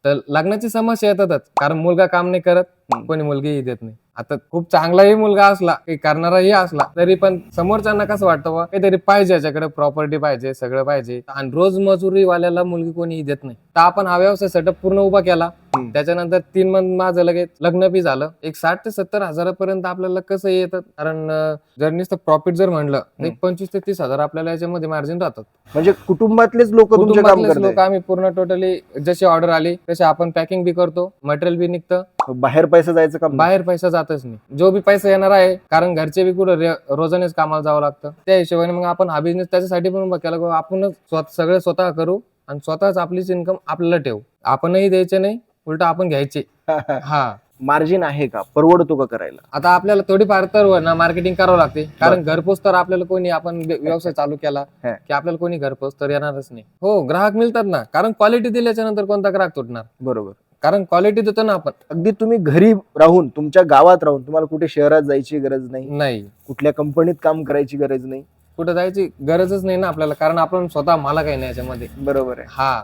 तर लग्नाची समस्या येतातच, कारण मुलगा काम नाही करत, कोणी मुलगीही देत नाही. आता खूप चांगलाही मुलगा असला, काही करणाराही असला, तरी पण समोरच्यांना कसं वाटतं बा काहीतरी पाहिजे, याच्याकडे प्रॉपर्टी पाहिजे, सगळं पाहिजे, आणि रोज मजुरी वाल्याला मुलगी कोणीही देत नाही. तर आपण हा व्यवसाय सेटअप पूर्ण उभा केला. त्याच्यानंतर 3 मंथ माझं लगेच लग्न बी झालं. एक 60 ते 70 हजारापर्यंत आपल्याला कसं येतं, कारण जर नुसतं प्रॉफिट जर म्हणलं तर एक 25 ते 30 हजार आपल्याला याच्यामध्ये मार्जिन राहतात. म्हणजे कुटुंबातलेच लोक तुमचे काम कुटुंबातलेच लोक करतात, आम्ही पूर्ण टोटली जशी ऑर्डर आली तशी आपण पॅकिंग बी करतो, मटेरियल बी निघतं, बाहेर पैसा जायचं काम नाही. बाहेर पैसा जातच नाही. जो बी पैसा येणार आहे, कारण घरचे बी कुठं रोजानेच कामाला जावं लागतं, त्या हिशोबाने मग आपण हा बिझनेस त्याच्यासाठी पण उभा केला, आपण सगळं स्वतः करू आणि स्वतःच आपलीच इन्कम आपल्याला ठेवू. आपणही द्यायचे नाही, उलट आपण घ्यायचे. हा, मार्जिन आहे का, परवडतो का करायला? आता आपल्याला थोडीफार तर ना मार्केटिंग करावं लागते, कारण घरपोच तर आपल्याला कोणी, आपण व्यवसाय चालू केला की आपल्याला कोणी घरपोच तर येणारच नाही. हो, ग्राहक मिळतात ना, कारण क्वालिटी दिल्याच्या नंतर कोणता ग्राहक तुटणार, बरोबर. कारण क्वालिटी देतो ना आपण. अगदी तुम्ही घरी राहून, तुमच्या गावात राहून, तुम्हाला कुठे शहरात जायची गरज नाही, नाही, कुठल्या कंपनीत काम करायची गरज नाही. कुठे जायची गरजच नाही ना आपल्याला, कारण आपण स्वतः मला काही नाही याच्यामध्ये. बरोबर आहे. हा,